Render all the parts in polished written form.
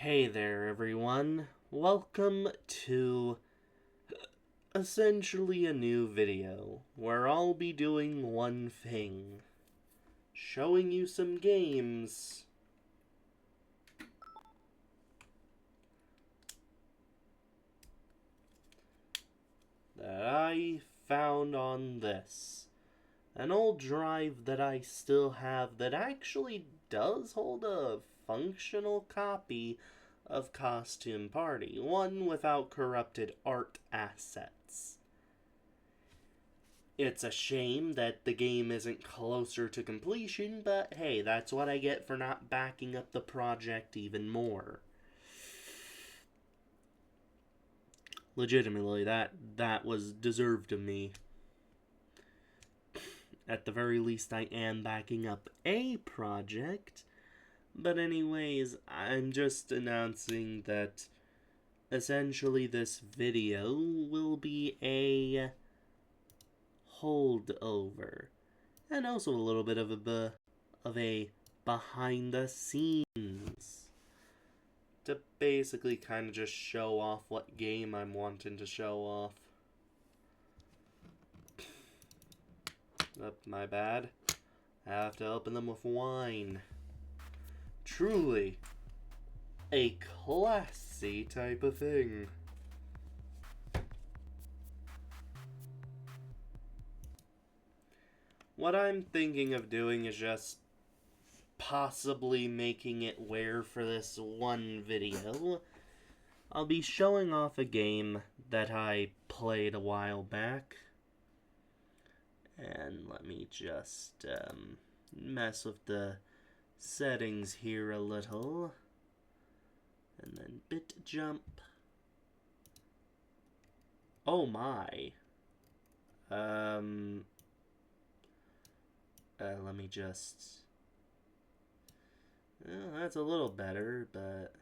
Hey there, everyone. Welcome to essentially a new video where I'll be doing one thing, showing you some games that I found on this. An old drive that I still have that actually does hold a functional copy of Costume Party, one without corrupted art assets. It's a shame that the game isn't closer to completion, but hey, that's what I get for not backing up the project even more. Legitimately, that was deserved of me. At the very least, I am backing up a project. But anyways, I'm just announcing that essentially this video will be a holdover. And also a little bit of a behind the scenes. To basically kind of just show off what game I'm wanting to show off. My bad. I have to open them with wine. Truly a classy type of thing. What I'm thinking of doing is just possibly making it where for this one video, I'll be showing off a game that I played a while back. And let me just mess with the settings here a little. And then bit jump. Oh my. Let me just... Well, that's a little better, but...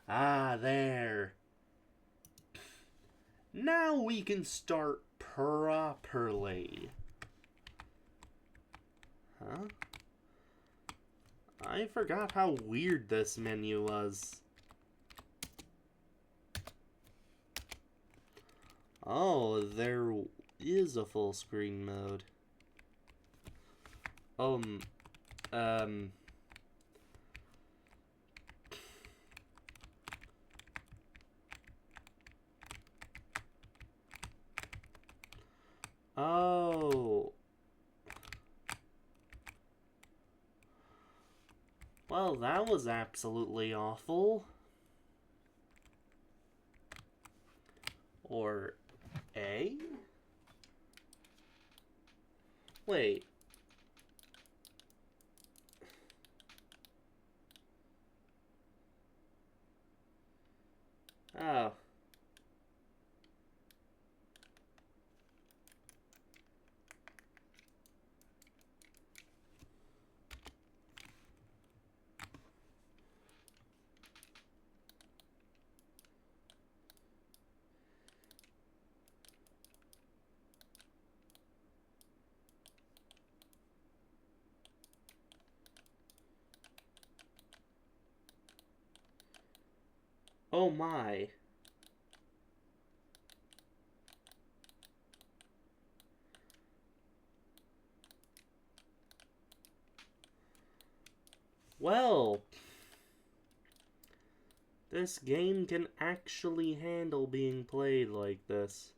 Ah, there. Now we can start properly. Huh? I forgot how weird this menu was. Oh, there is a full screen mode. Um... Oh. Well, that was absolutely awful. Or A? Wait. Oh. Oh my. Well, this game can actually handle being played like this.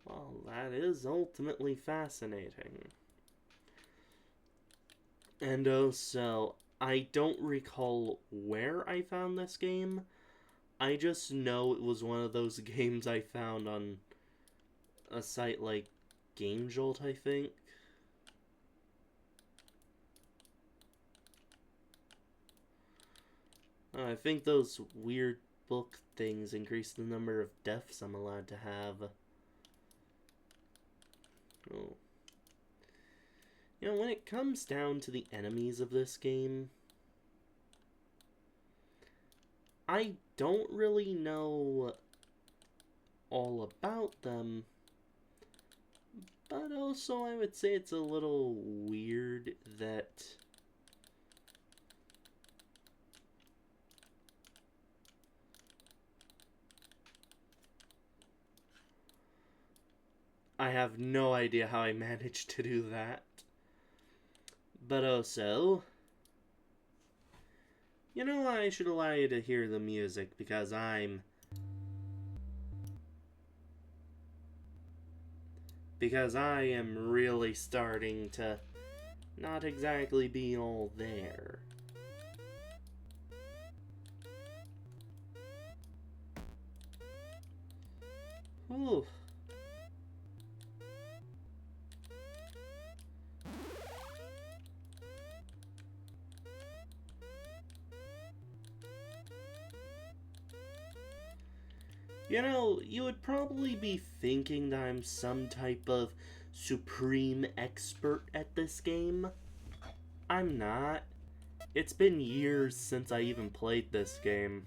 Well, that is ultimately fascinating. And also, I don't recall where I found this game. I just know it was one of those games I found on a site like GameJolt, I think. I think those weird book things increase the number of deaths I'm allowed to have. Oh. You know, when it comes down to the enemies of this game, I don't really know all about them, But also, I would say it's a little weird that I have no idea how I managed to do that. But also, you know, I should allow you to hear the music because I am really starting to not exactly be all there. Ooh. You know, you would probably be thinking that I'm some type of supreme expert at this game. I'm not. It's been years since I even played this game.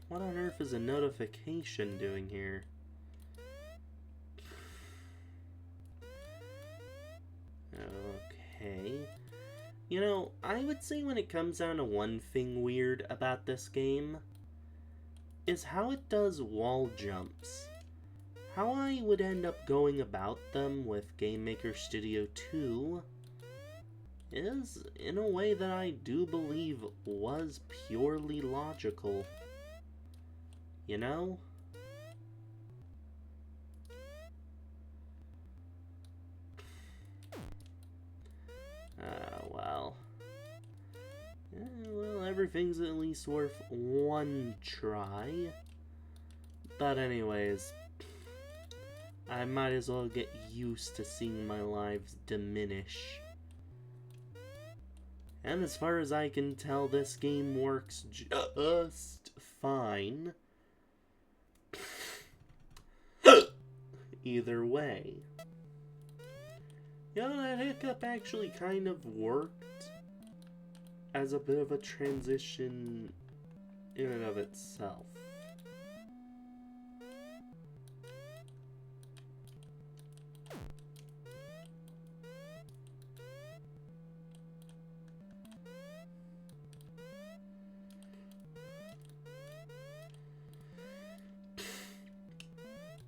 What on earth is a notification doing here? Okay. You know, I would say when it comes down to one thing weird about this game, is how it does wall jumps. How I would end up going about them with Game Maker Studio 2 is in a way that I do believe was purely logical. You know? Well. Well, everything's at least worth one try. But anyways, I might as well get used to seeing my lives diminish. And as far as I can tell, this game works just fine. Either way. You know, that hiccup actually kind of worked as a bit of a transition in and of itself.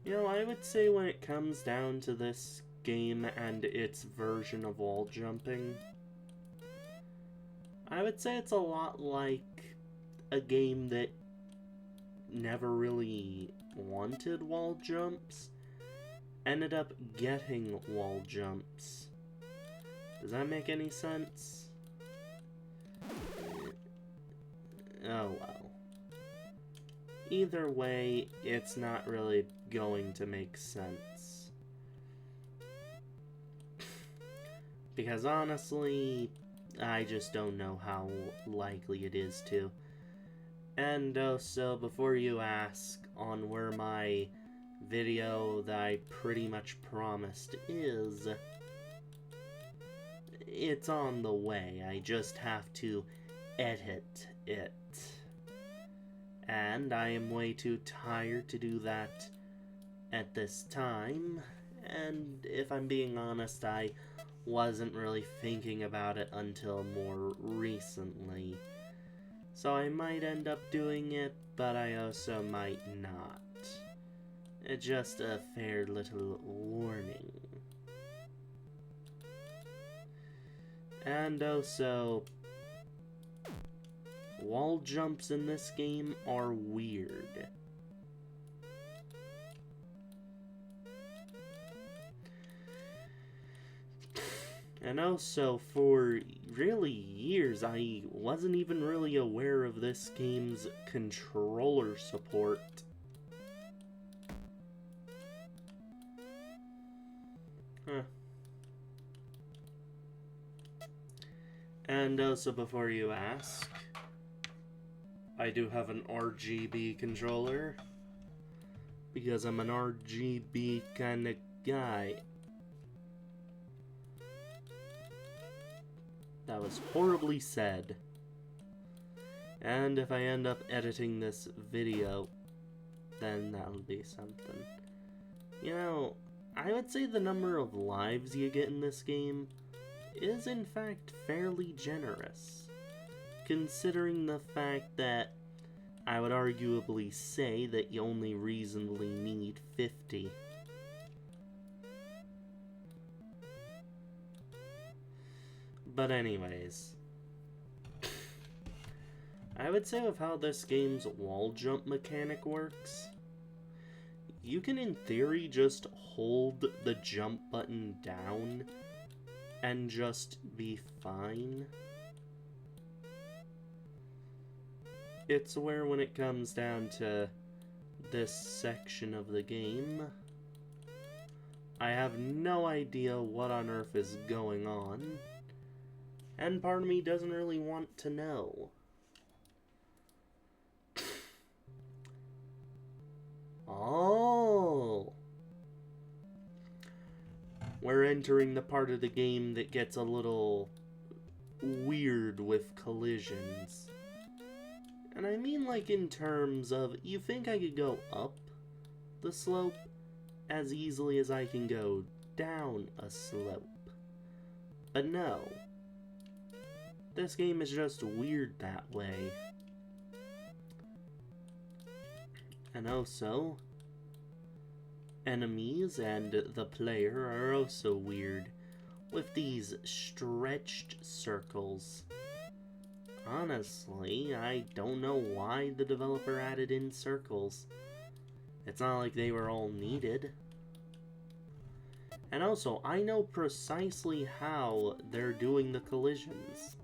You know, I would say when it comes down to this game and its version of wall jumping, I would say it's a lot like a game that never really wanted wall jumps, ended up getting wall jumps. Does that make any sense? Oh well. Either way, it's not really going to make sense. Because honestly, I just don't know how likely it is to. And so before you ask on where my video that I pretty much promised is, it's on the way. I just have to edit it. And I am way too tired to do that at this time. And if I'm being honest, I wasn't really thinking about it until more recently. So I might end up doing it, but I also might not. It's just a fair little warning. And also, wall jumps in this game are weird. And also, for really years, I wasn't even really aware of this game's controller support. Huh. And also, before you ask, I do have an RGB controller, because I'm an RGB kind of guy. That was horribly said. And if I end up editing this video, then that would be something. You know, I would say the number of lives you get in this game is in fact fairly generous, considering the fact that I would arguably say that you only reasonably need 50. But anyways, I would say with how this game's wall jump mechanic works, you can in theory just hold the jump button down and just be fine. It's where when it comes down to this section of the game, I have no idea what on earth is going on, and part of me doesn't really want to know. Oh! We're entering the part of the game that gets a little weird with collisions. And I mean like in terms of, you think I could go up the slope as easily as I can go down a slope. But no. This game is just weird that way. And also, enemies and the player are also weird, with these stretched circles. Honestly, I don't know why the developer added in circles. It's not like they were all needed. And also, I know precisely how they're doing the collisions.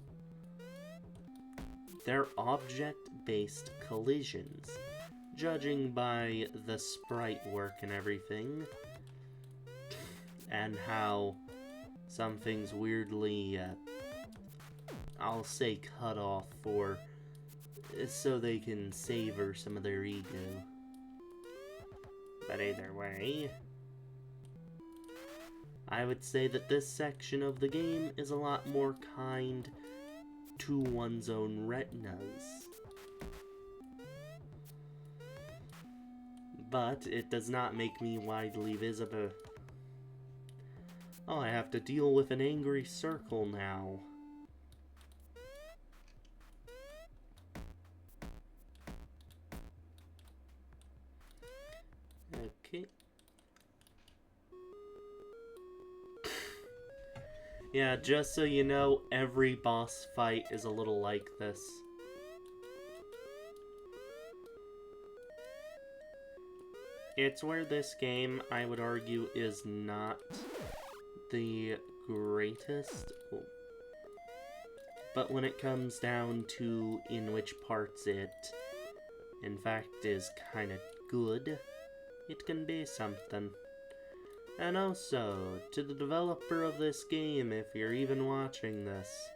They're object-based collisions, judging by the sprite work and everything, and how some things weirdly, I'll say cut off for, so they can savor some of their ego. But either way, I would say that this section of the game is a lot more kind to one's own retinas. But it does not make me widely visible. Oh, I have to deal with an angry circle now. Okay. Yeah, just so you know, every boss fight is a little like this. It's where this game, I would argue, is not the greatest. But when it comes down to in which parts it, in fact, is kind of good, it can be something. And also, to the developer of this game, if you're even watching this,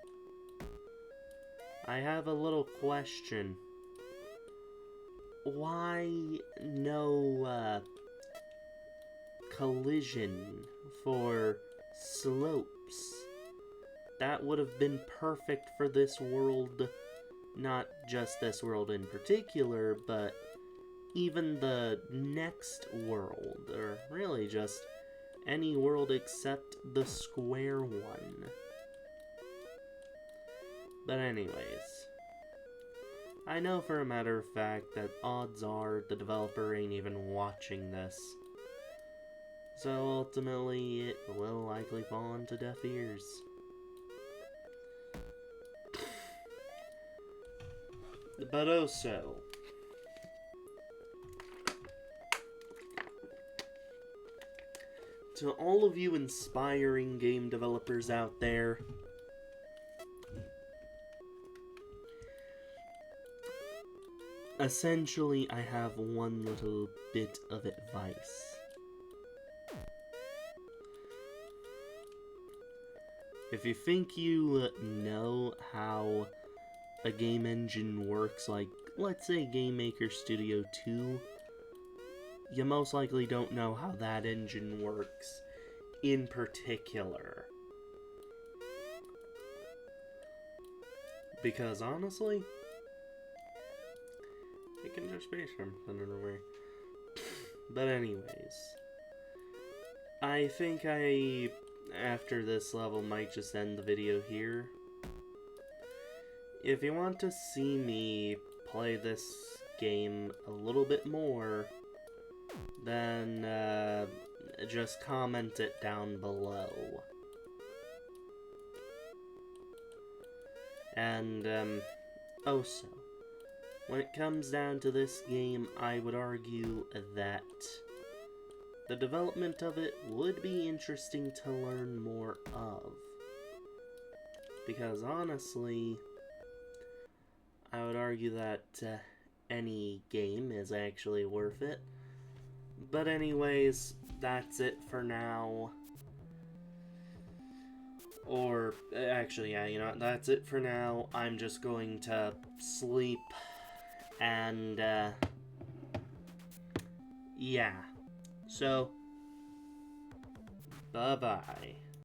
I have a little question. Why no collision for slopes? That would have been perfect for this world, not just this world in particular, but even the next world, or really just any world except the square one. But anyways, I know for a matter of fact that odds are the developer ain't even watching this. So ultimately, it will likely fall onto deaf ears. But also, to all of you inspiring game developers out there, essentially, I have one little bit of advice. If you think you know how a game engine works, like, let's say Game Maker Studio 2, you most likely don't know how that engine works in particular. Because honestly, it can just be something in a way. But anyways, I think after this level, might just end the video here. If you want to see me play this game a little bit more, then just comment it down below. And also, when it comes down to this game, I would argue that the development of it would be interesting to learn more of. Because honestly, I would argue that any game is actually worth it. But anyways, that's it for now. Or, actually, yeah, you know, that's it for now. I'm just going to sleep. And, yeah. So, bye-bye.